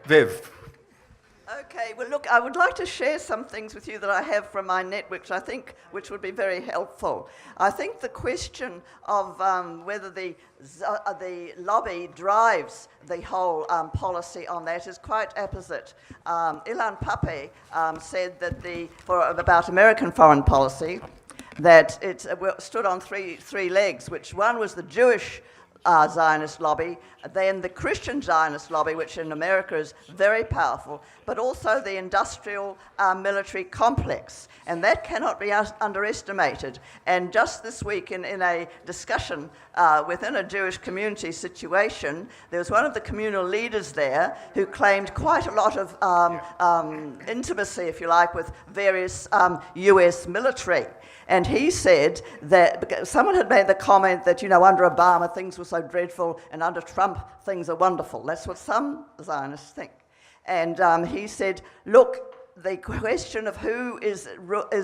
Viv. Okay, well look, I would like to share some things with you that I have from my network, which would be very helpful. I think the question of whether the lobby drives the whole policy on that is quite opposite. Ilan Pape said that about American foreign policy, that it stood on three legs, which one was the Jewish Zionist lobby, then the Christian Zionist lobby, which in America is very powerful, but also the industrial military complex, and that cannot be underestimated. And just this week in a discussion within a Jewish community situation, there was one of the communal leaders there who claimed quite a lot of intimacy, if you like, with various US military. And he said that someone had made the comment that, under Obama things were so dreadful and under Trump things are wonderful. That's what some Zionists think. And he said, look, the question of who is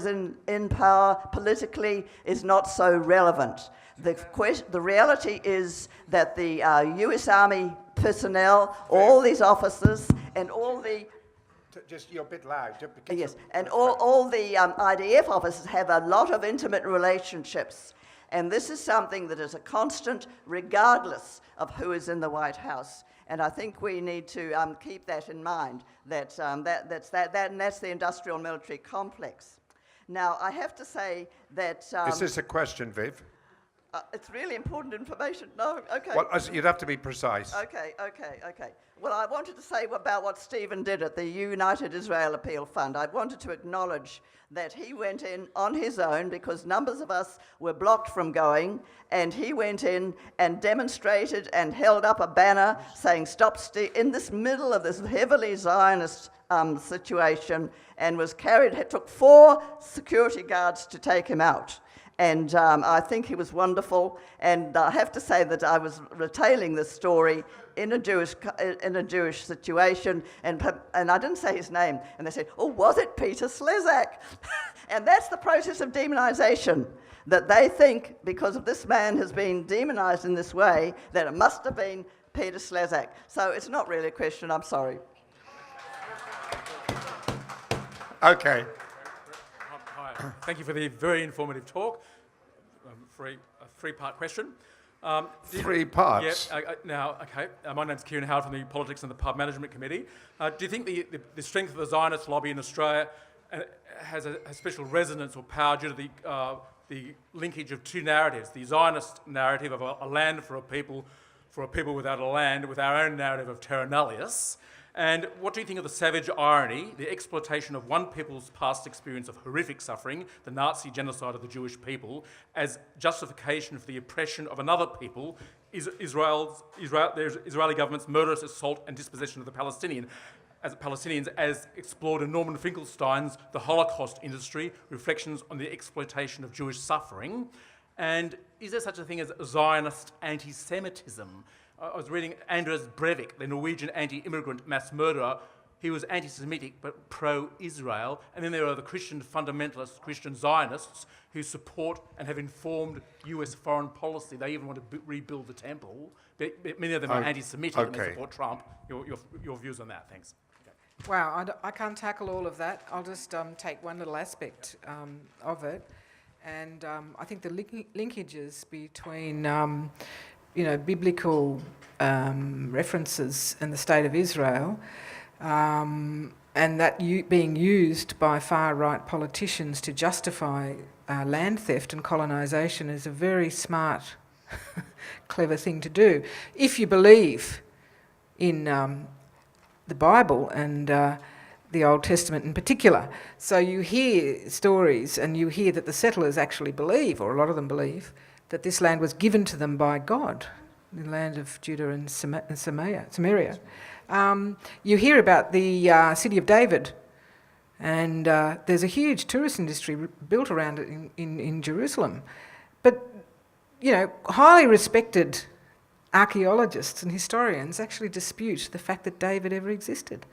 in power politically is not so relevant. The reality is that the US Army personnel, all these officers and all the You're a bit loud. Yes, and all the IDF officers have a lot of intimate relationships. And this is something that is a constant regardless of who is in the White House. And I think we need to keep that in mind, that's and that's the industrial military complex. Now, I have to say that... is this a question, Viv? It's really important information. No? Okay. Well, you'd have to be precise. Okay. Well, I wanted to say about what Stephen did at the United Israel Appeal Fund. I wanted to acknowledge that he went in on his own because numbers of us were blocked from going, and he went in and demonstrated and held up a banner saying, "Stop in this middle of this heavily Zionist situation," and it took 4 security guards to take him out. And I think he was wonderful. And I have to say that I was retailing this story in a Jewish situation, and I didn't say his name. And they said, "Oh, was it Peter Slezac?" And that's the process of demonization, that they think because of this man has been demonized in this way, that it must have been Peter Slezac. So it's not really a question. I'm sorry. Okay. Hi. Thank you for the very informative talk. A 3-part question. 3 parts? Yeah. My name's Kieran Howard from the Politics and the Pub Management Committee. Do you think the strength of the Zionist lobby in Australia has a special resonance or power due to the linkage of 2 narratives, the Zionist narrative of a land for a people without a land, with our own narrative of terra nullius? And what do you think of the savage irony, the exploitation of one people's past experience of horrific suffering, the Nazi genocide of the Jewish people, as justification for the oppression of another people, the Israeli government's murderous assault and dispossession of the Palestinians, as explored in Norman Finkelstein's The Holocaust Industry, Reflections on the Exploitation of Jewish Suffering? And is there such a thing as Zionist anti-Semitism? I was reading Anders Breivik, the Norwegian anti-immigrant mass murderer. He was anti-Semitic but pro-Israel. And then there are the Christian fundamentalists, Christian Zionists, who support and have informed US foreign policy. They even want to rebuild the temple. But many of them are anti-Semitic and they support Trump. Your views on that, thanks. Okay. Wow, I can't tackle all of that. I'll just take one little aspect of it. And I think the linkages between biblical references in the State of Israel, and that being used by far-right politicians to justify land theft and colonisation is a very smart, clever thing to do. If you believe in the Bible and the Old Testament in particular. So you hear stories and you hear that the settlers actually believe, or a lot of them believe, that this land was given to them by God, the land of Judah and Samaria. You hear about the city of David, and there's a huge tourist industry built around it in Jerusalem. But, highly respected archaeologists and historians actually dispute the fact that David ever existed.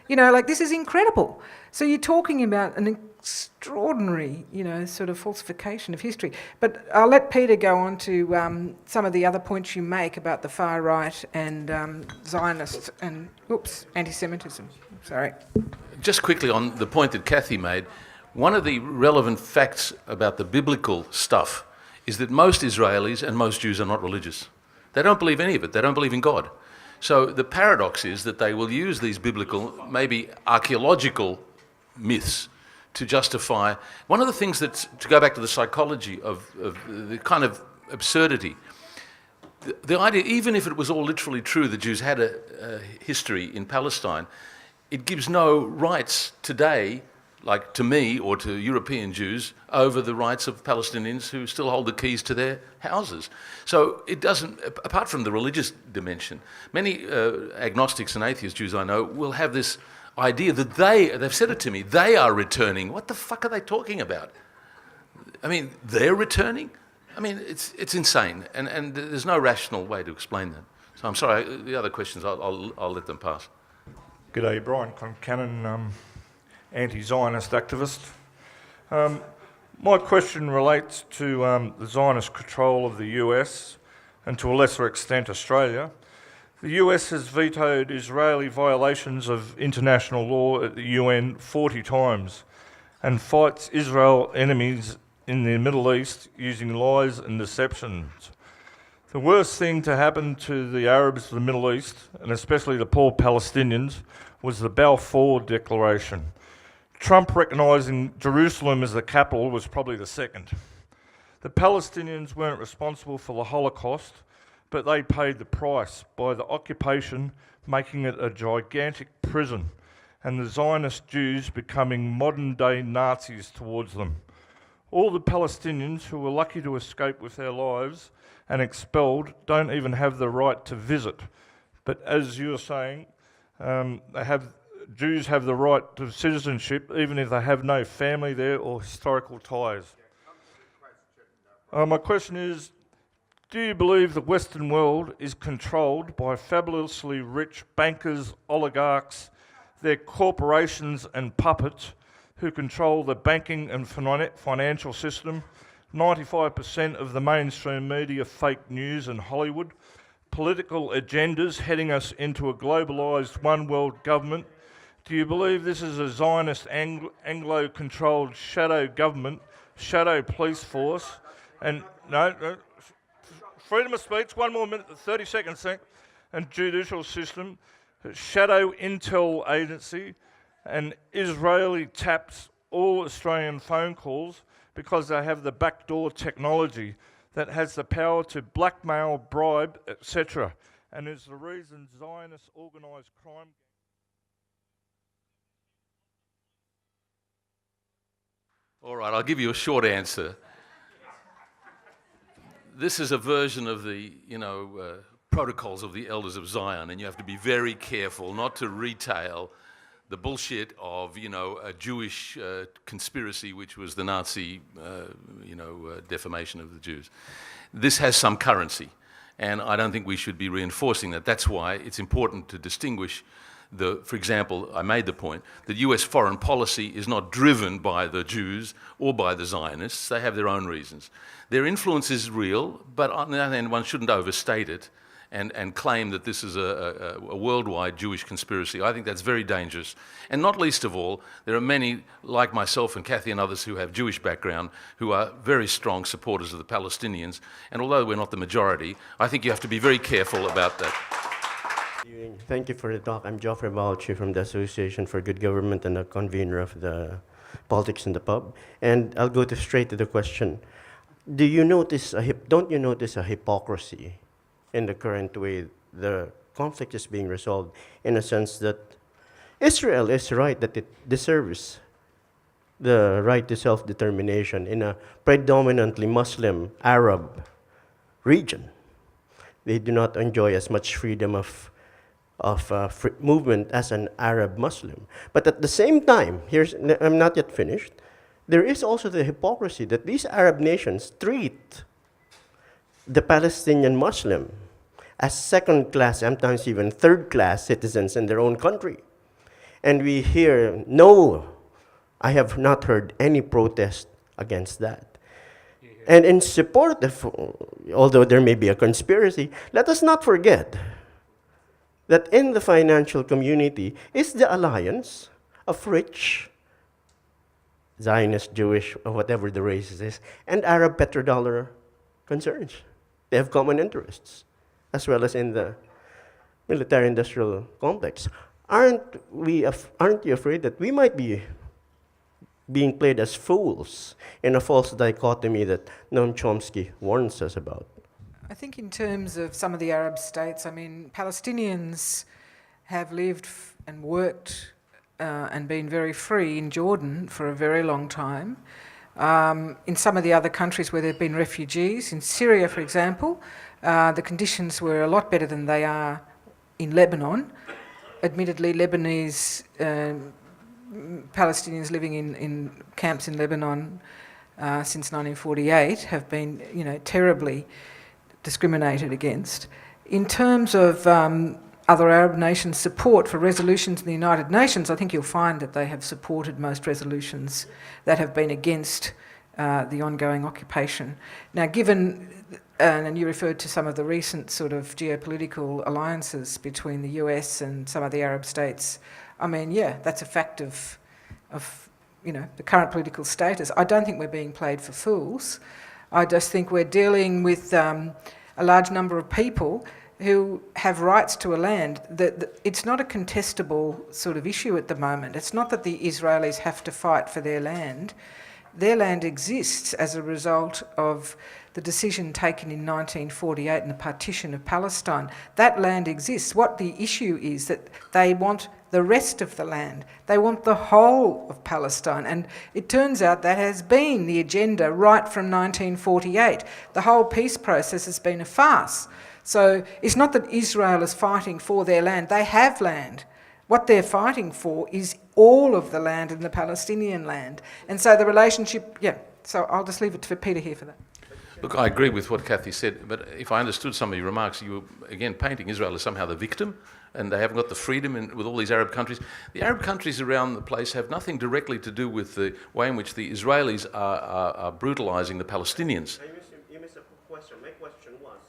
You know, like, this is incredible. So you're talking about an extraordinary, you know, sort of falsification of history. But I'll let Peter go on to some of the other points you make about the far right and Zionist and, anti-Semitism. Sorry. Just quickly on the point that Cathy made, one of the relevant facts about the biblical stuff is that most Israelis and most Jews are not religious. They don't believe any of it. They don't believe in God. So the paradox is that they will use these biblical, maybe archaeological myths to justify. One of the things that's, to go back to the psychology of the kind of absurdity, the idea, even if it was all literally true, the Jews had a history in Palestine, it gives no rights today, like to me or to European Jews, over the rights of Palestinians who still hold the keys to their houses. So it doesn't, apart from the religious dimension, many agnostics and atheist Jews I know will have this idea that they've said it to me, they are returning. What the fuck are they talking about? I mean, they're returning? I mean, it's insane, and there's no rational way to explain that. So I'm sorry, the other questions, I'll let them pass. G'day, Brian Concannon, anti-Zionist activist. My question relates to the Zionist control of the US and to a lesser extent Australia. The US has vetoed Israeli violations of international law at the UN 40 times and fights Israel enemies in the Middle East using lies and deceptions. The worst thing to happen to the Arabs of the Middle East, and especially the poor Palestinians, was the Balfour Declaration. Trump recognising Jerusalem as the capital was probably the second. The Palestinians weren't responsible for the Holocaust, but they paid the price by the occupation, making it a gigantic prison, and the Zionist Jews becoming modern-day Nazis towards them. All the Palestinians who were lucky to escape with their lives and expelled don't even have the right to visit. But as you were saying, Jews have the right to citizenship even if they have no family there or historical ties. My question is, do you believe the Western world is controlled by fabulously rich bankers, oligarchs, their corporations and puppets who control the banking and financial system, 95% of the mainstream media, fake news and Hollywood, political agendas heading us into a globalised one world government? Do you believe this is a Zionist Anglo-controlled shadow government, shadow police force, and freedom of speech, 1 more minute, 30 seconds, and judicial system, shadow intel agency, and Israeli taps all Australian phone calls because they have the backdoor technology that has the power to blackmail, bribe, etc., and is the reason Zionist organised crime. All right, I'll give you a short answer. This is a version of the, protocols of the Elders of Zion, and you have to be very careful not to retail the bullshit of, a Jewish conspiracy, which was the Nazi, defamation of the Jews. This has some currency, and I don't think we should be reinforcing that. That's why it's important to distinguish for example, I made the point that US foreign policy is not driven by the Jews or by the Zionists. They have their own reasons. Their influence is real, but on the other hand, one shouldn't overstate it and claim that this is a worldwide Jewish conspiracy. I think that's very dangerous. And not least of all, there are many, like myself and Cathy and others, who have Jewish background, who are very strong supporters of the Palestinians. And although we're not the majority, I think you have to be very careful about that. Thank you for the talk. I'm Geoffrey Balchi from the Association for Good Government and the convener of the Politics in the Pub. And I'll go straight to the question. Don't you notice a hypocrisy in the current way the conflict is being resolved, in a sense that Israel is right that it deserves the right to self-determination in a predominantly Muslim Arab region. They do not enjoy as much freedom of movement as an Arab Muslim. But at the same time, I'm not yet finished, there is also the hypocrisy that these Arab nations treat the Palestinian Muslim as second-class, sometimes even third-class citizens in their own country. And we hear, no, I have not heard any protest against that. And in support of, although there may be a conspiracy, let us not forget that in the financial community is the alliance of rich, Zionist, Jewish, or whatever the race is, and Arab petrodollar concerns. They have common interests, as well as in the military-industrial complex. Aren't you afraid that we might be being played as fools in a false dichotomy that Noam Chomsky warns us about? I think in terms of some of the Arab states, I mean, Palestinians have lived and worked and been very free in Jordan for a very long time. In some of the other countries where there have been refugees, in Syria, for example, the conditions were a lot better than they are in Lebanon. Admittedly, Lebanese Palestinians living in camps in Lebanon since 1948 have been, terribly discriminated against. In terms of other Arab nations' support for resolutions in the United Nations, I think you'll find that they have supported most resolutions that have been against the ongoing occupation. Now, given, and you referred to some of the recent sort of geopolitical alliances between the US and some of the Arab states, I mean, yeah, that's a fact of the current political status. I don't think we're being played for fools. I just think we're dealing with a large number of people who have rights to a land. It's not a contestable sort of issue at the moment. It's not that the Israelis have to fight for their land. Their land exists as a result of the decision taken in 1948 and the partition of Palestine. That land exists. What the issue is that they want the rest of the land. They want the whole of Palestine. And it turns out that has been the agenda right from 1948. The whole peace process has been a farce. So it's not that Israel is fighting for their land. They have land. What they're fighting for is all of the land in the Palestinian land. And so the relationship, so I'll just leave it for Peter here for that. Look, I agree with what Cathy said, but if I understood some of your remarks, you were, again, painting Israel as somehow the victim, and they haven't got the freedom with all these Arab countries. The Arab countries around the place have nothing directly to do with the way in which the Israelis are brutalising the Palestinians. You missed a question. My question was,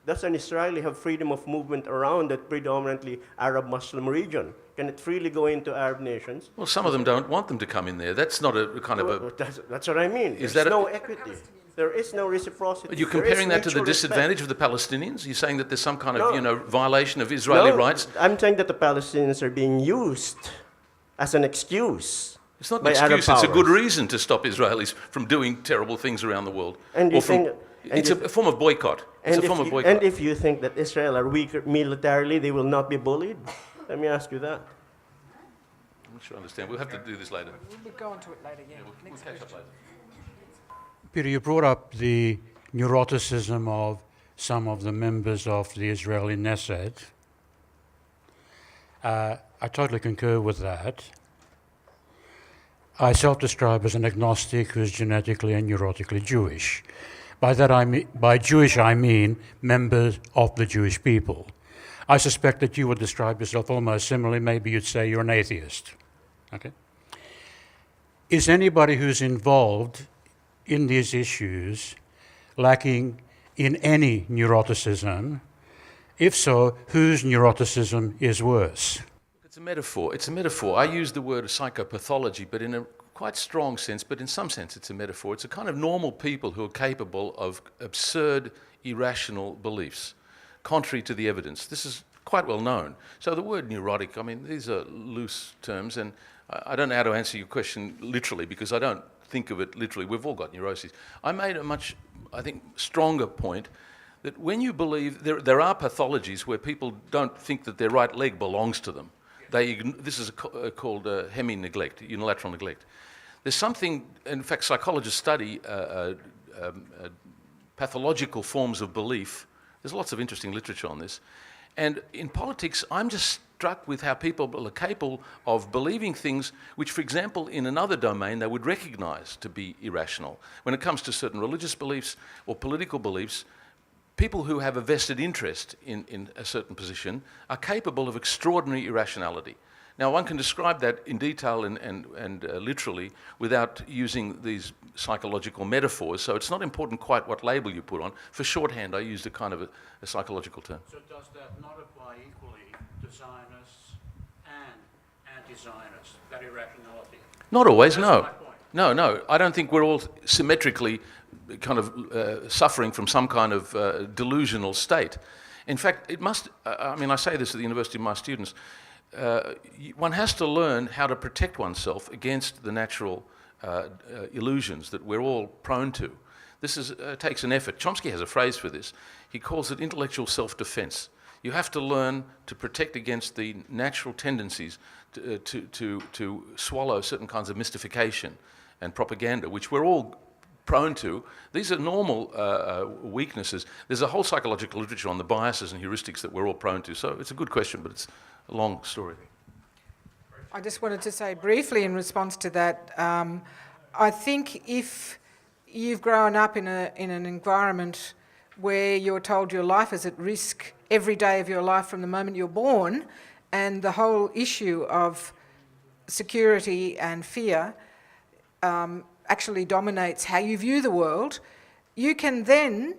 does an Israeli have freedom of movement around that predominantly Arab-Muslim region? Can it freely go into Arab nations? Well, some of them don't want them to come in there. That's not a kind of a... That's what I mean. Is There's that no equity. There is no reciprocity. Are you comparing that to the disadvantage of the Palestinians? You're saying that there's some kind of, violation of Israeli rights? I'm saying that the Palestinians are being used as an excuse. It's not an excuse, it's a good reason to stop Israelis from doing terrible things around the world. And you think, it's a form of boycott. It's a form of boycott. And if you think that Israel are weaker militarily, they will not be bullied? Let me ask you that. I'm not sure I understand. We'll have to do this later. We'll go on to it later, We'll catch up later. Peter, you brought up the neuroticism of some of the members of the Israeli Knesset. I totally concur with that. I self-describe as an agnostic who is genetically and neurotically Jewish. By that by Jewish I mean members of the Jewish people. I suspect that you would describe yourself almost similarly. Maybe you'd say you're an atheist. Okay. Is anybody who's involved in these issues lacking in any neuroticism? If so, whose neuroticism is worse? It's a metaphor. It's a metaphor. I use the word psychopathology, but in a quite strong sense, but in some sense it's a metaphor. It's a kind of normal people who are capable of absurd, irrational beliefs, contrary to the evidence. This is quite well known. So the word neurotic, I mean, these are loose terms, and I don't know how to answer your question literally because I don't think of it literally. We've all got neuroses. I made a much, I think, stronger point that when you believe, there are pathologies where people don't think that their right leg belongs to them. This is called hemi-neglect, unilateral neglect. There's something, in fact, psychologists study pathological forms of belief. There's lots of interesting literature on this. And in politics, I'm just struck with how people are capable of believing things which, for example, in another domain, they would recognise to be irrational. When it comes to certain religious beliefs or political beliefs, people who have a vested interest in a certain position are capable of extraordinary irrationality. Now, one can describe that in detail and literally without using these psychological metaphors, so it's not important quite what label you put on. For shorthand, I used a kind of a psychological term. So does that not apply equally to Zionists and anti-Zionists, that irrationality? Not always, That's no. my point. No. I don't think we're all symmetrically kind of suffering from some kind of delusional state. In fact, it must, I say this at the university of my students, one has to learn how to protect oneself against the natural illusions that we're all prone to. This takes an effort. Chomsky has a phrase for this. He calls it intellectual self-defense. You have to learn to protect against the natural tendencies to swallow certain kinds of mystification and propaganda, which we're all prone to. These are normal weaknesses. There's a whole psychological literature on the biases and heuristics that we're all prone to. So it's a good question, but it's a long story. I just wanted to say briefly in response to that, I think if you've grown up in an environment where you're told your life is at risk every day of your life from the moment you're born, and the whole issue of security and fear actually dominates how you view the world, you can then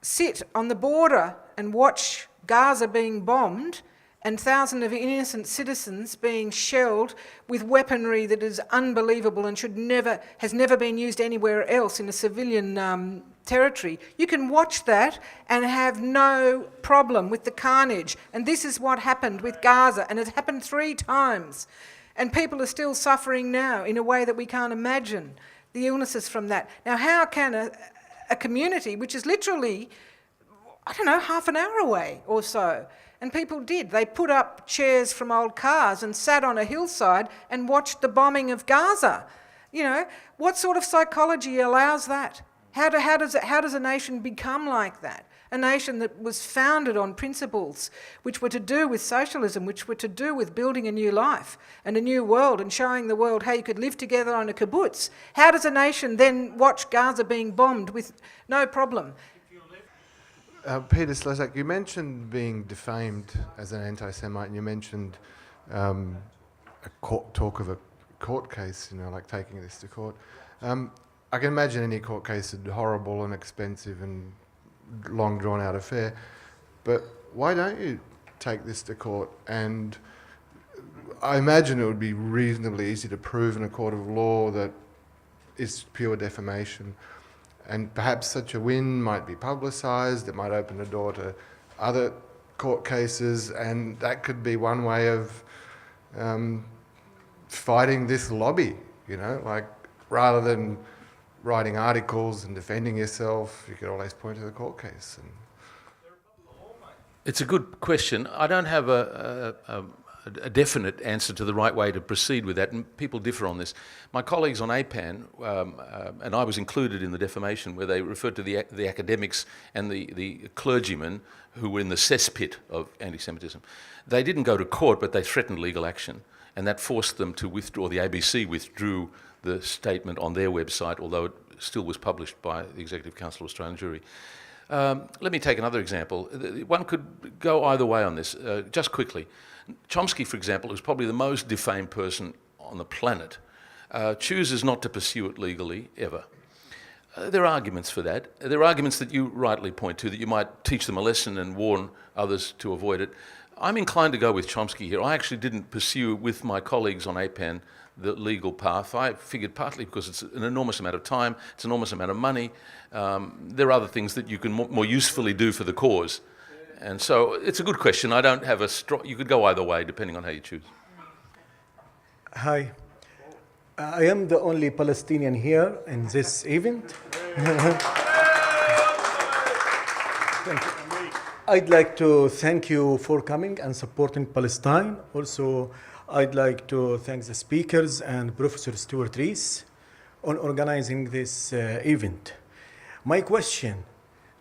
sit on the border and watch Gaza being bombed and thousands of innocent citizens being shelled with weaponry that is unbelievable and has never been used anywhere else in a civilian territory. You can watch that and have no problem with the carnage. And this is what happened with Gaza, and it happened 3 times. And people are still suffering now in a way that we can't imagine, the illnesses from that. Now, how can a community, which is literally, half an hour away or so, and people did. They put up chairs from old cars and sat on a hillside and watched the bombing of Gaza. What sort of psychology allows that? How does a nation become like that? A nation that was founded on principles which were to do with socialism, which were to do with building a new life and a new world and showing the world how you could live together on a kibbutz. How does a nation then watch Gaza being bombed with no problem? Peter Slezac, you mentioned being defamed as an anti-Semite, and you mentioned talk of a court case, like taking this to court. I can imagine any court case is horrible and expensive and long drawn-out affair, but why don't you take this to court? And I imagine it would be reasonably easy to prove in a court of law that it's pure defamation. And perhaps such a win might be publicised, it might open the door to other court cases, and that could be one way of fighting this lobby, rather than writing articles and defending yourself, you could always point to the court case. It's a good question. I don't have a definite answer to the right way to proceed with that, and people differ on this. My colleagues on APAN, and I was included in the defamation where they referred to the academics and the clergymen who were in the cesspit of anti-Semitism. They didn't go to court, but they threatened legal action, and that forced them to withdraw. The ABC withdrew the statement on their website, although it still was published by the Executive Council of Australian Jury. Let me take another example. One could go either way on this. Just quickly, Chomsky, for example, who's probably the most defamed person on the planet, chooses not to pursue it legally, ever. There are arguments for that. There are arguments that you rightly point to, that you might teach them a lesson and warn others to avoid it. I'm inclined to go with Chomsky here. I actually didn't pursue, with my colleagues on APAN, the legal path. I figured partly because it's an enormous amount of time, it's an enormous amount of money. There are other things that you can more usefully do for the cause. And so it's a good question. I don't have you could go either way depending on how you choose. Hi. I am the only Palestinian here in this event. Thank you. I'd like to thank you for coming and supporting Palestine. Also, I'd like to thank the speakers and Professor Stuart Rees on organizing this event. My question,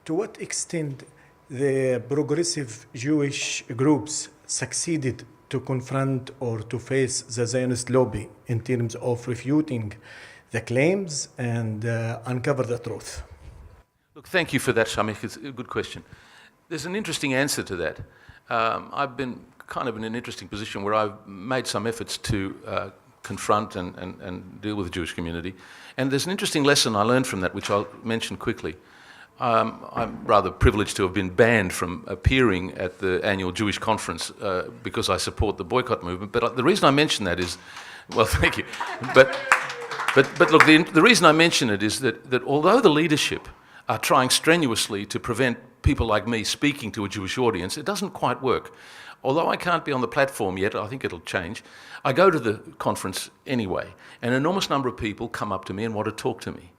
to what extent the progressive Jewish groups succeeded to confront or to face the Zionist lobby in terms of refuting the claims and uncover the truth? Look, thank you for that, Shamik. It's a good question. There's an interesting answer to that. I've been kind of in an interesting position where I've made some efforts to confront and deal with the Jewish community. And there's an interesting lesson I learned from that, which I'll mention quickly. I'm rather privileged to have been banned from appearing at the annual Jewish conference because I support the boycott movement. But the reason I mention that is, well, thank you. But look, the reason I mention it is that although the leadership are trying strenuously to prevent people like me speaking to a Jewish audience, it doesn't quite work. Although I can't be on the platform yet, I think it'll change, I go to the conference anyway, and an enormous number of people come up to me and want to talk to me.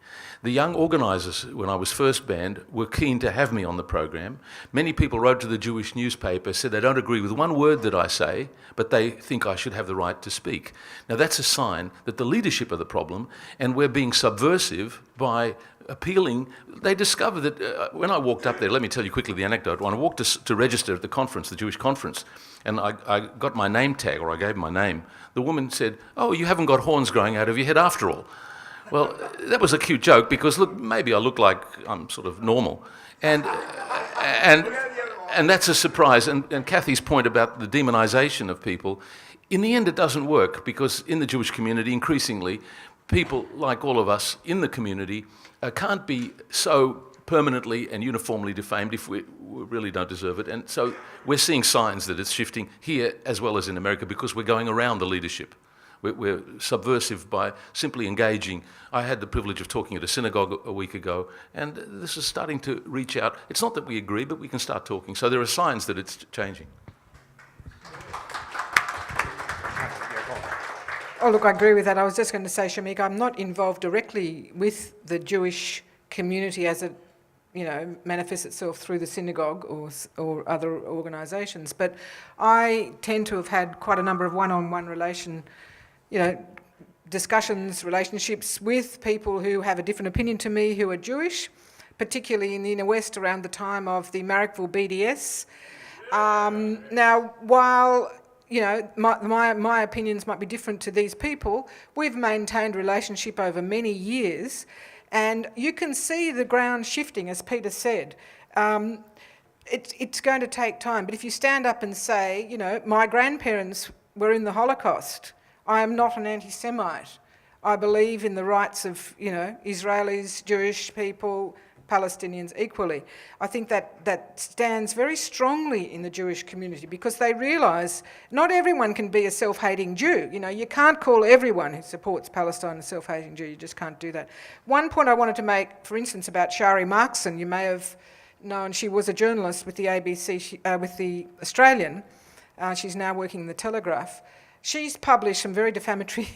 The young organisers, when I was first banned, were keen to have me on the program. Many people wrote to the Jewish newspaper, said they don't agree with one word that I say, but they think I should have the right to speak. Now that's a sign that the leadership are the problem, and we're being subversive by appealing. They discovered that when I walked up there, let me tell you quickly the anecdote. When I walked to register at the conference, the Jewish conference, and I got my name tag, or I gave my name, the woman said, "Oh, you haven't got horns growing out of your head after all." Well, that was a cute joke because, look, maybe I look like I'm sort of normal. And that's a surprise. And Cathy's point about the demonisation of people, in the end it doesn't work because in the Jewish community, increasingly, people like all of us in the community can't be so permanently and uniformly defamed if we really don't deserve it. And so we're seeing signs that it's shifting here as well as in America because we're going around the leadership. We're subversive by simply engaging. I had the privilege of talking at a synagogue a week ago, and this is starting to reach out. It's not that we agree, but we can start talking. So there are signs that it's changing. Oh, look, I agree with that. I was just going to say, Shamik, I'm not involved directly with the Jewish community as it, manifests itself through the synagogue or other organisations, but I tend to have had quite a number of one-on-one discussions, relationships with people who have a different opinion to me who are Jewish, particularly in the inner west around the time of the Marrickville BDS. Now, while my opinions might be different to these people, we've maintained relationship over many years, and you can see the ground shifting, as Peter said. It's going to take time, but if you stand up and say, my grandparents were in the Holocaust, I am not an anti-Semite. I believe in the rights of, Israelis, Jewish people, Palestinians equally. I think that stands very strongly in the Jewish community because they realise not everyone can be a self-hating Jew. You can't call everyone who supports Palestine a self-hating Jew. You just can't do that. One point I wanted to make, for instance, about Shari Markson, you may have known she was a journalist with the ABC, with the Australian. She's now working in the Telegraph. She's published some very defamatory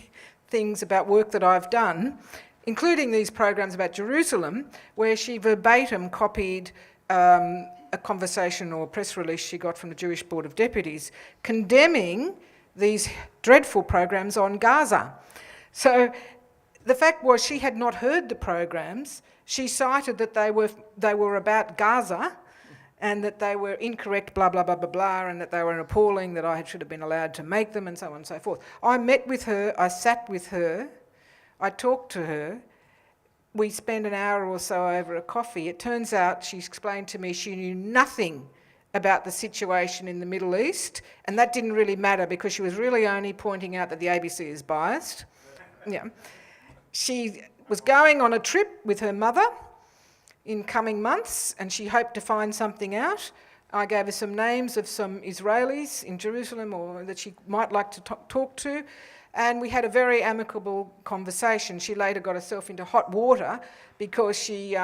things about work that I've done, including these programs about Jerusalem, where she verbatim copied a conversation or a press release she got from the Jewish Board of Deputies condemning these dreadful programs on Gaza. So the fact was she had not heard the programs. She cited that they were about Gaza and that they were incorrect, blah, blah, blah, blah, blah, and that they were appalling, that I should have been allowed to make them, and so on and so forth. I met with her, I sat with her, I talked to her. We spent an hour or so over a coffee. It turns out she explained to me she knew nothing about the situation in the Middle East, and that didn't really matter because she was really only pointing out that the ABC is biased. Yeah. She was going on a trip with her mother in coming months, and she hoped to find something out. I gave her some names of some Israelis in Jerusalem or that she might like to talk to, and we had a very amicable conversation. She later got herself into hot water because she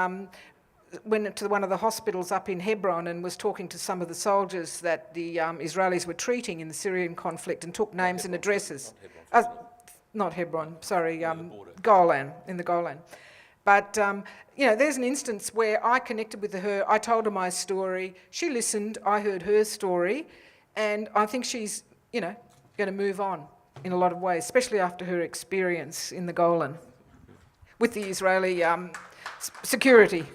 went to one of the hospitals up in Hebron and was talking to some of the soldiers that the Israelis were treating in the Syrian conflict and took names and addresses. Not Hebron, sorry, Golan, in the Golan. But, there's an instance where I connected with her, I told her my story, she listened, I heard her story, and I think she's, going to move on in a lot of ways, especially after her experience in the Golan with the Israeli security.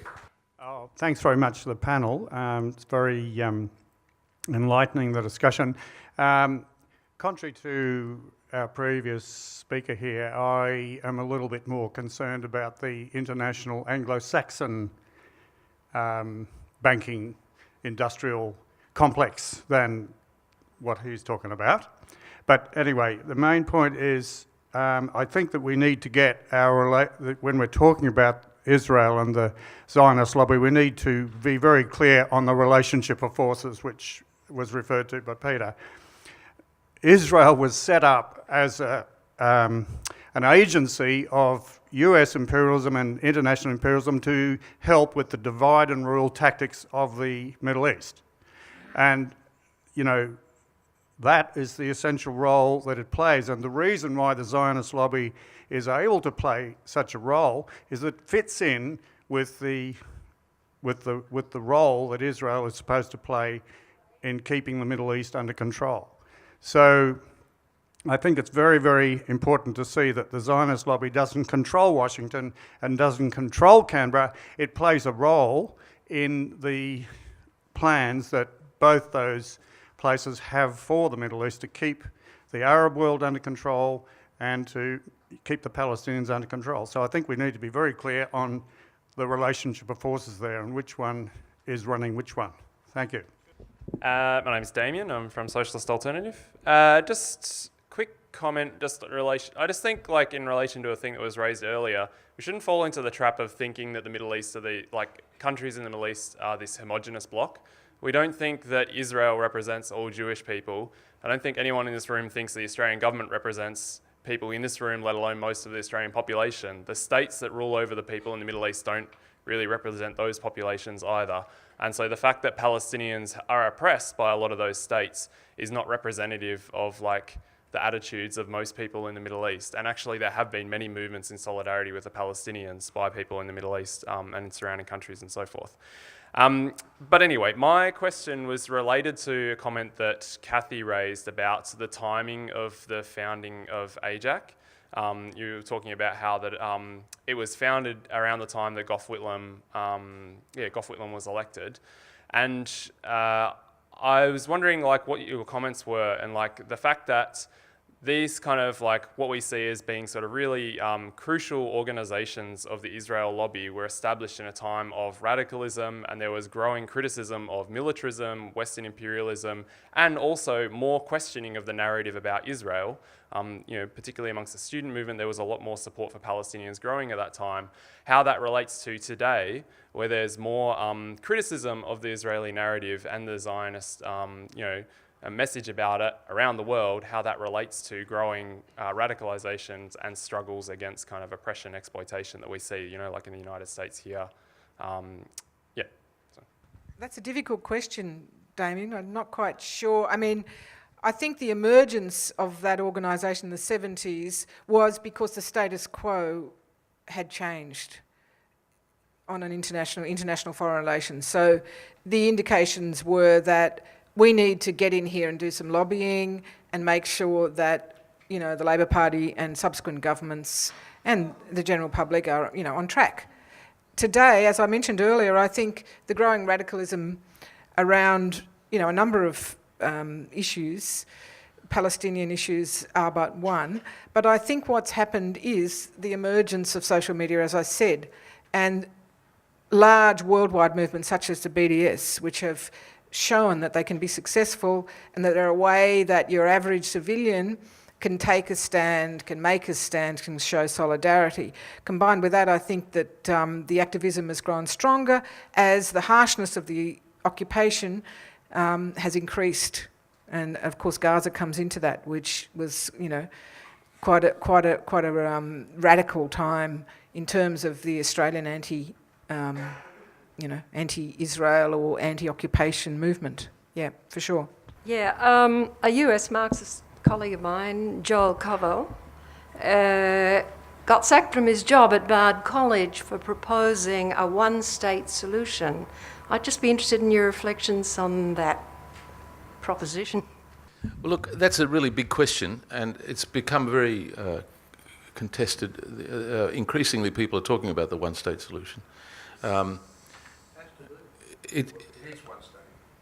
Oh, thanks very much to the panel. It's very enlightening, the discussion. Contrary to our previous speaker here, I am a little bit more concerned about the international Anglo-Saxon banking industrial complex than what he's talking about. But anyway, the main point is I think that we need to get when we're talking about Israel and the Zionist lobby, we need to be very clear on the relationship of forces, which was referred to by Peter. Israel was set up as an agency of US imperialism and international imperialism to help with the divide and rule tactics of the Middle East. And, you know, that is the essential role that it plays. And the reason why the Zionist lobby is able to play such a role is it fits in with the role that Israel is supposed to play in keeping the Middle East under control. So I think it's very, very important to see that the Zionist lobby doesn't control Washington and doesn't control Canberra. It plays a role in the plans that both those places have for the Middle East to keep the Arab world under control and to keep the Palestinians under control. So I think we need to be very clear on the relationship of forces there and which one is running which one. Thank you. My name's Damien. I'm from Socialist Alternative. Just quick comment. I just think, like, in relation to a thing that was raised earlier, we shouldn't fall into the trap of thinking that the Middle East countries in the Middle East are this homogenous bloc. We don't think that Israel represents all Jewish people. I don't think anyone in this room thinks the Australian government represents people in this room, let alone most of the Australian population. The states that rule over the people in the Middle East don't really represent those populations either. And so the fact that Palestinians are oppressed by a lot of those states is not representative of like the attitudes of most people in the Middle East. And actually there have been many movements in solidarity with the Palestinians by people in the Middle East and in surrounding countries and so forth. But anyway, my question was related to a comment that Cathy raised about the timing of the founding of AJAC. You were talking about how that it was founded around the time that Gough Whitlam was elected, and I was wondering like what your comments were, and like the fact that these kind of like what we see as being sort of really crucial organizations of the Israel lobby were established in a time of radicalism, and there was growing criticism of militarism, Western imperialism, and also more questioning of the narrative about Israel. Particularly amongst the student movement, there was a lot more support for Palestinians growing at that time. How that relates to today, where there's more criticism of the Israeli narrative and the Zionist, a message about it around the world, how that relates to growing radicalizations and struggles against kind of oppression, exploitation that we see, like in the United States here. That's a difficult question, Damien. I'm not quite sure. I mean, I think the emergence of that organisation in the 70s was because the status quo had changed on an international foreign relations. So the indications were that we need to get in here and do some lobbying and make sure that, the Labor Party and subsequent governments and the general public are, on track. Today, as I mentioned earlier, I think the growing radicalism around, a number of issues, Palestinian issues are but one, but I think what's happened is the emergence of social media, as I said, and large worldwide movements such as the BDS, which have shown that they can be successful and that they're a way that your average civilian can take a stand, can make a stand, can show solidarity. Combined with that, I think that the activism has grown stronger as the harshness of the occupation has increased. And of course Gaza comes into that, which was, quite a radical time in terms of the Australian anti-Israel or anti-occupation movement. Yeah, for sure. Yeah, a US Marxist colleague of mine, Joel Covell, got sacked from his job at Bard College for proposing a one-state solution. I'd just be interested in your reflections on that proposition. Well, look, that's a really big question, and it's become very contested. Increasingly, people are talking about the one-state solution.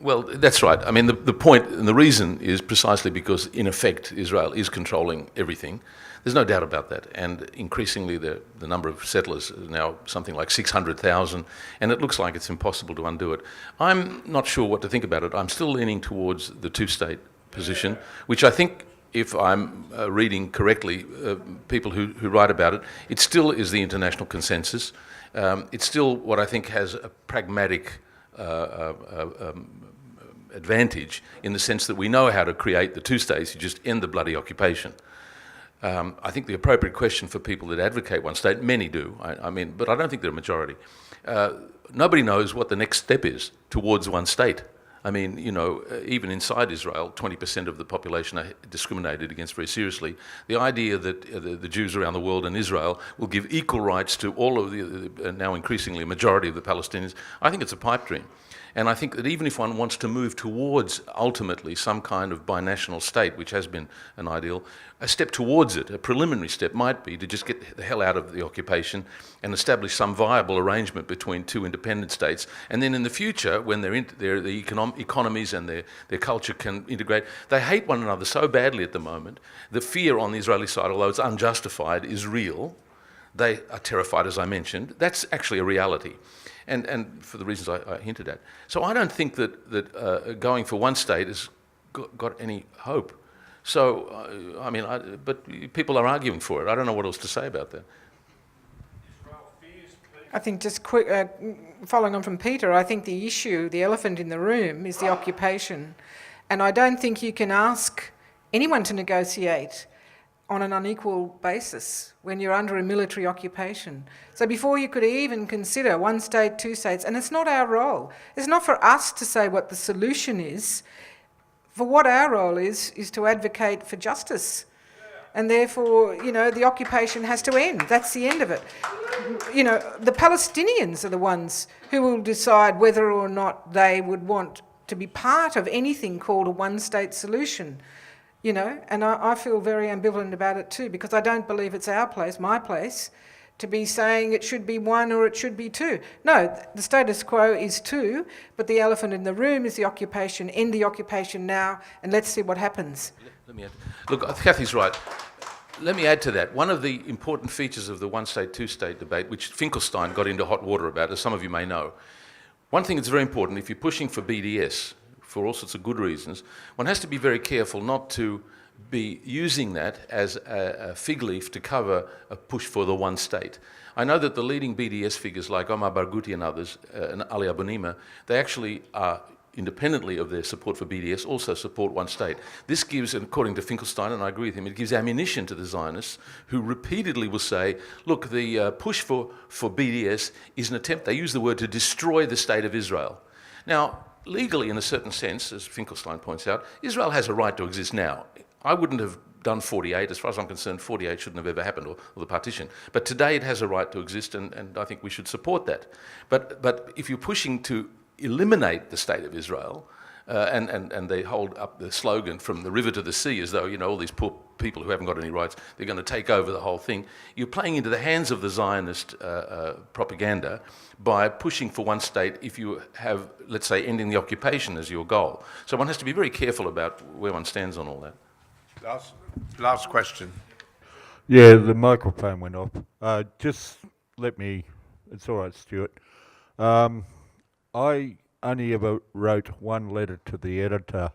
Well, that's right. I mean, the point and the reason is precisely because, in effect, Israel is controlling everything. There's no doubt about that. And increasingly, the number of settlers is now something like 600,000, and it looks like it's impossible to undo it. I'm not sure what to think about it. I'm still leaning towards the two-state position, which I think, if I'm reading correctly, people who write about it, it still is the international consensus. It's still what I think has a pragmatic advantage, in the sense that we know how to create the two states. You just end the bloody occupation. I think the appropriate question for people that advocate one state, many do, but I don't think they're a majority. Nobody knows what the next step is towards one state. I mean, even inside Israel, 20% of the population are discriminated against very seriously. The idea that the Jews around the world and Israel will give equal rights to all of the now increasingly a majority of the Palestinians, I think it's a pipe dream. And I think that even if one wants to move towards ultimately some kind of binational state, which has been an ideal, a step towards it, a preliminary step, might be to just get the hell out of the occupation and establish some viable arrangement between two independent states. And then in the future, when the economies and their culture can integrate, they hate one another so badly at the moment. The fear on the Israeli side, although it's unjustified, is real. They are terrified, as I mentioned. That's actually a reality. And for the reasons I hinted at. So I don't think that going for one state has got any hope. So, but people are arguing for it. I don't know what else to say about that. I think just quick, following on from Peter, I think the issue, the elephant in the room, is the occupation. And I don't think you can ask anyone to negotiate on an unequal basis when you're under a military occupation. So before you could even consider one state, two states, and it's not our role. It's not for us to say what the solution is. For what our role is to advocate for justice. And therefore, the occupation has to end. That's the end of it. The Palestinians are the ones who will decide whether or not they would want to be part of anything called a one-state solution. And I feel very ambivalent about it too, because I don't believe it's our place, my place, to be saying it should be one or it should be two. No, the status quo is two, but the elephant in the room is the occupation. End the occupation now, and let's see what happens. Let me add. Look, Cathy's right. Let me add to that. One of the important features of the one-state, two-state debate, which Finkelstein got into hot water about, as some of you may know, one thing that's very important, if you're pushing for BDS, for all sorts of good reasons, one has to be very careful not to be using that as a fig leaf to cover a push for the one state. I know that the leading BDS figures like Omar Barghouti and others, and Ali Abu Nima, they actually are, independently of their support for BDS, also support one state. This gives, and according to Finkelstein, and I agree with him, it gives ammunition to the Zionists, who repeatedly will say, look, the push for BDS is an attempt, they use the word, to destroy the state of Israel. Now, legally, in a certain sense, as Finkelstein points out, Israel has a right to exist now. I wouldn't have done 48. As far as I'm concerned, 48 shouldn't have ever happened, or the partition. But today it has a right to exist, and I think we should support that. But if you're pushing to eliminate the state of Israel, and they hold up the slogan from the river to the sea as though, all these poor people who haven't got any rights, they're going to take over the whole thing. You're playing into the hands of the Zionist propaganda by pushing for one state if you have, let's say, ending the occupation as your goal. So one has to be very careful about where one stands on all that. Last question. Yeah, the microphone went off. Just let me, it's all right, Stuart. I only ever wrote one letter to the editor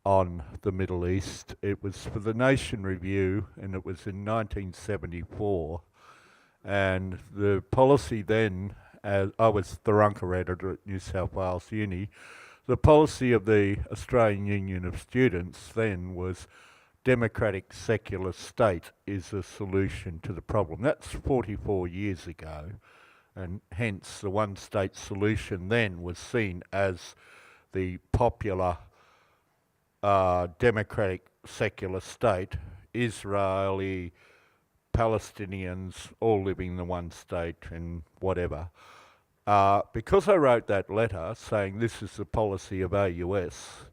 on the Middle East. It was for the Nation Review, and it was in 1974. And the policy then, I was the Runker editor at New South Wales Uni, the policy of the Australian Union of Students then was democratic secular state is a solution to the problem. That's 44 years ago. And hence the one-state solution then was seen as the popular democratic secular state, Israeli, Palestinians, all living in the one state and whatever. Because I wrote that letter saying this is the policy of AUS,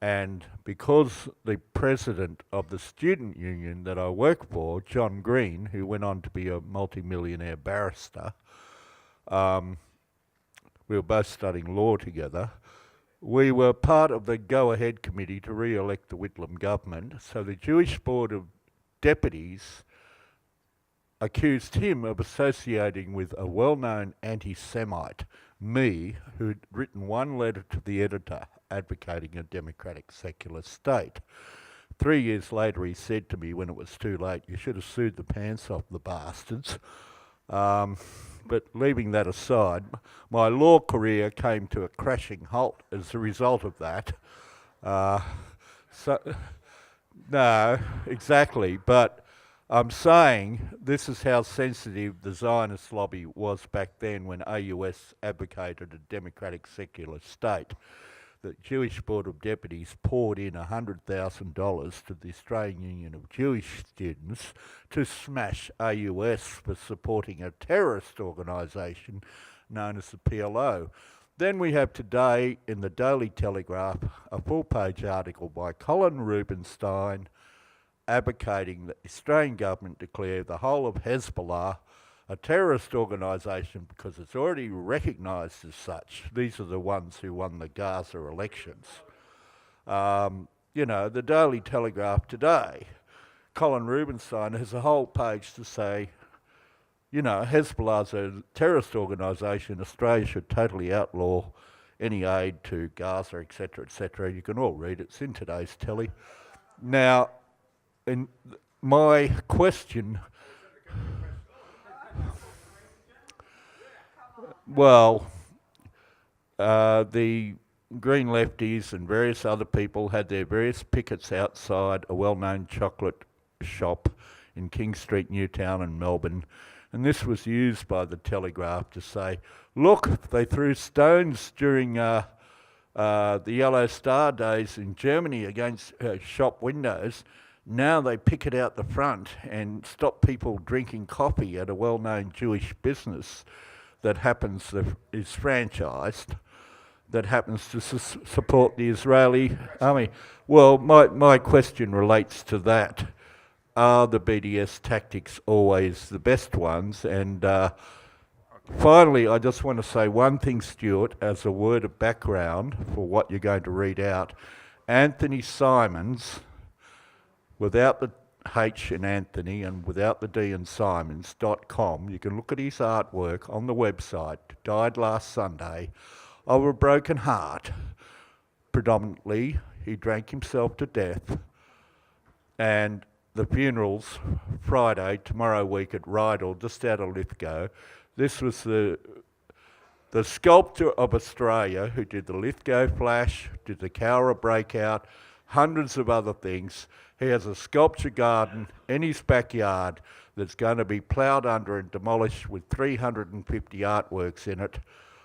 and because the president of the student union that I work for, John Green, who went on to be a multi-millionaire barrister, we were both studying law together. We were part of the go-ahead committee to re-elect the Whitlam government. So the Jewish Board of Deputies accused him of associating with a well-known anti-Semite, me, who'd written one letter to the editor advocating a democratic secular state. 3 years later, he said to me when it was too late, "You should have sued the pants off the bastards." But leaving that aside, my law career came to a crashing halt as a result of that. No, exactly. But I'm saying this is how sensitive the Zionist lobby was back then when AUS advocated a democratic secular state. The Jewish Board of Deputies poured in $100,000 to the Australian Union of Jewish Students to smash AUS for supporting a terrorist organisation known as the PLO. Then we have today in the Daily Telegraph a full-page article by Colin Rubinstein advocating that the Australian government declare the whole of Hezbollah a terrorist organisation because it's already recognised as such. These are the ones who won the Gaza elections. You know, the Daily Telegraph today, Colin Rubinstein has a whole page to say, you know, Hezbollah's a terrorist organisation. Australia should totally outlaw any aid to Gaza, etc., etc. You can all read it. It's in today's telly. Now, in my question... Well, the Green Lefties and various other people had their various pickets outside a well-known chocolate shop in King Street, Newtown in Melbourne. And this was used by the Telegraph to say, look, they threw stones during the Yellow Star days in Germany against shop windows. Now they picket out the front and stop people drinking coffee at a well-known Jewish business that happens, that is franchised, that happens to support the Israeli army. Well, my question relates to that. Are the BDS tactics always the best ones? And finally, I just want to say one thing, Stuart, as a word of background for what you're going to read out. Anthony Simons, without the H in Anthony and without the D in Simons.com, you can look at his artwork on the website, died last Sunday of a broken heart. Predominantly, he drank himself to death, and the funeral's Friday, tomorrow week at Rydal, just out of Lithgow. This was the sculptor of Australia who did the Lithgow Flash, did the Cowra Breakout, hundreds of other things. He has a sculpture garden in his backyard that's going to be ploughed under and demolished with 350 artworks in it.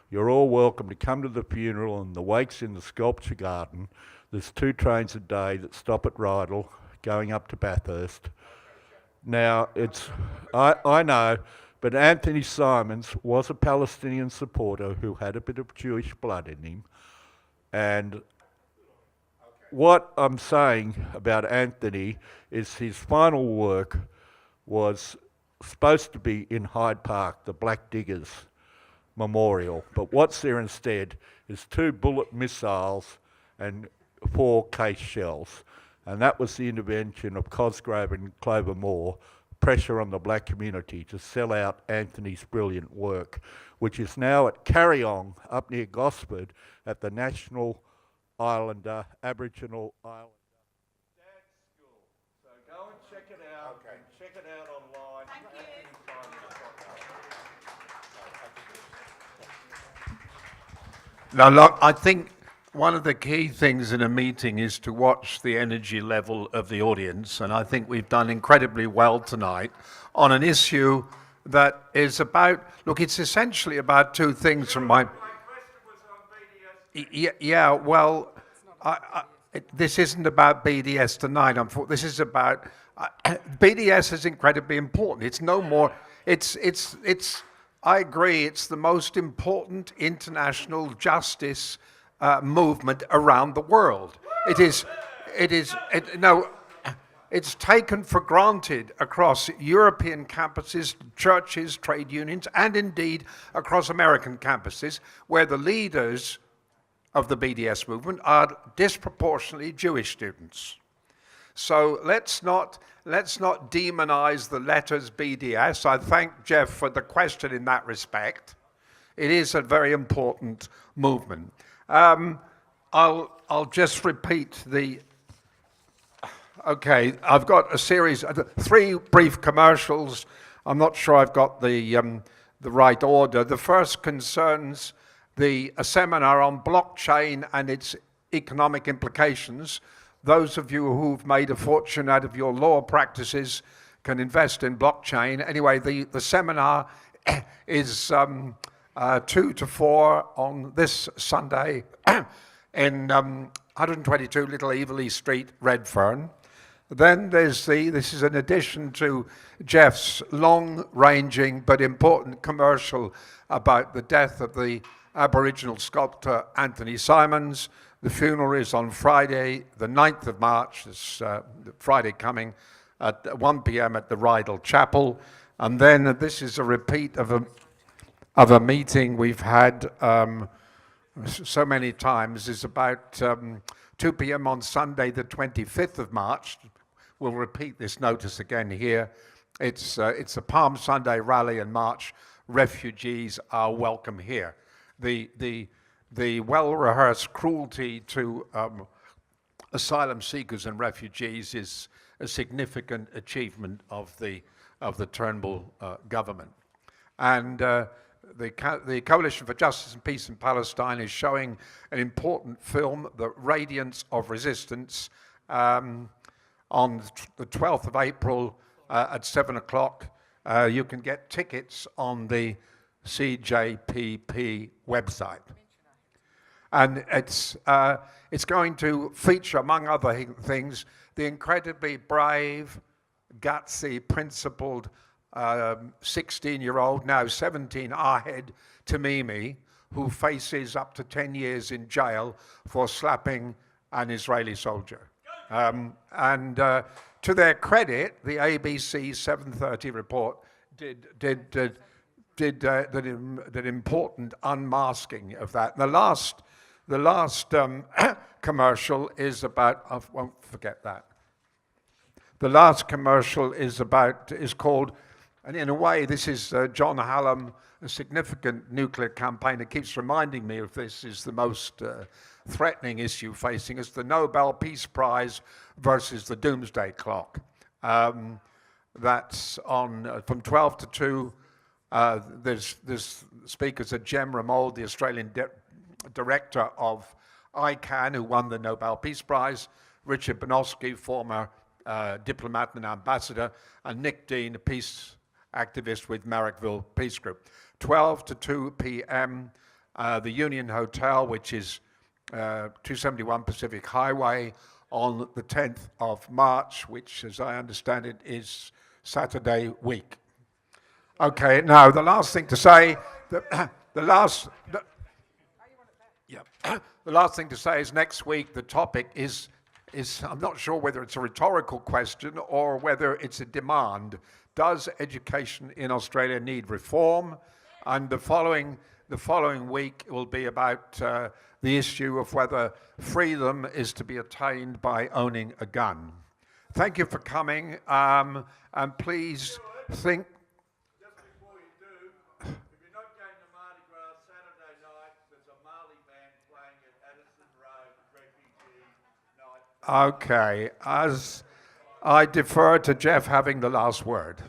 You're all welcome to come to the funeral and the wake's in the sculpture garden. There's 2 trains a day that stop at Rydal going up to Bathurst. Now, I know, but Anthony Simons was a Palestinian supporter who had a bit of Jewish blood in him. And what I'm saying about Anthony is his final work was supposed to be in Hyde Park, the Black Diggers Memorial. But what's there instead is 2 bullet missiles and 4 case shells. And that was the intervention of Cosgrove and Clover Moore, pressure on the black community to sell out Anthony's brilliant work, which is now at Carryong, up near Gosford, at the National Islander, Aboriginal Islander Dance School. So go and check it out. Okay. And check it out online. Thank you. Now, look, I think one of the key things in a meeting is to watch the energy level of the audience, and I think we've done incredibly well tonight on an issue that is about, look, it's essentially about 2 things from my... Yeah, well, this isn't about BDS tonight. This is about BDS is incredibly important. It's no more. It's. I agree. It's the most important international justice movement around the world. It is. No. It's taken for granted across European campuses, churches, trade unions, and indeed across American campuses, where the leaders of the BDS movement are disproportionately Jewish students. So let's not demonize the letters BDS. I thank Jeff for the question in that respect. It is a very important movement. I'll just repeat the. Okay, I've got a series, 3 brief commercials. I'm not sure I've got the right order. The first concerns a seminar on blockchain and its economic implications. Those of you who've made a fortune out of your law practices can invest in blockchain. Anyway, the seminar is 2 to 4 on this Sunday in 122 Little Eveley Street, Redfern. Then there's this is in addition to Jeff's long-ranging but important commercial about the death of the Aboriginal sculptor Anthony Simons. The funeral is on Friday, the 9th of March, this Friday coming, at 1 p.m. at the Rydal Chapel. And then this is a repeat of a meeting we've had so many times. It's about 2 p.m. on Sunday, the 25th of March. We'll repeat this notice again here. It's a Palm Sunday rally in March. Refugees are welcome here. The well-rehearsed cruelty to asylum seekers and refugees is a significant achievement of the Turnbull government. And the Coalition for Justice and Peace in Palestine is showing an important film, The Radiance of Resistance, on the 12th of April at 7 o'clock. You can get tickets on the CJPP website. And it's going to feature, among other things, the incredibly brave, gutsy, principled 16-year-old, now 17, Ahed Tamimi, who faces up to 10 years in jail for slapping an Israeli soldier. And to their credit, the ABC 7:30 report did that important unmasking of that. The last commercial is about. I won't forget that. The last commercial is called, and in a way, this is John Hallam, a significant nuclear campaigner, keeps reminding me of this, is the most threatening issue facing us, the Nobel Peace Prize versus the Doomsday Clock. That's on from 12 to 2. There's speakers at Jem Ramold, the Australian director of ICANN, who won the Nobel Peace Prize, Richard Benoski, former diplomat and ambassador, and Nick Dean, a peace activist with Marrickville Peace Group. 12 to 2 p.m., the Union Hotel, which is 271 Pacific Highway, on the 10th of March, which, as I understand it, is Saturday week. Okay, now the last thing to say, the last thing to say is next week the topic is I'm not sure whether it's a rhetorical question or whether it's a demand. Does education in Australia need reform? And the following week will be about the issue of whether freedom is to be attained by owning a gun. Thank you for coming, and please think. Just before you do, if you're not going to Mardi Gras Saturday night, there's a Marley band playing at Addison Road Refugee Night. Okay, as I defer to Jeff having the last word.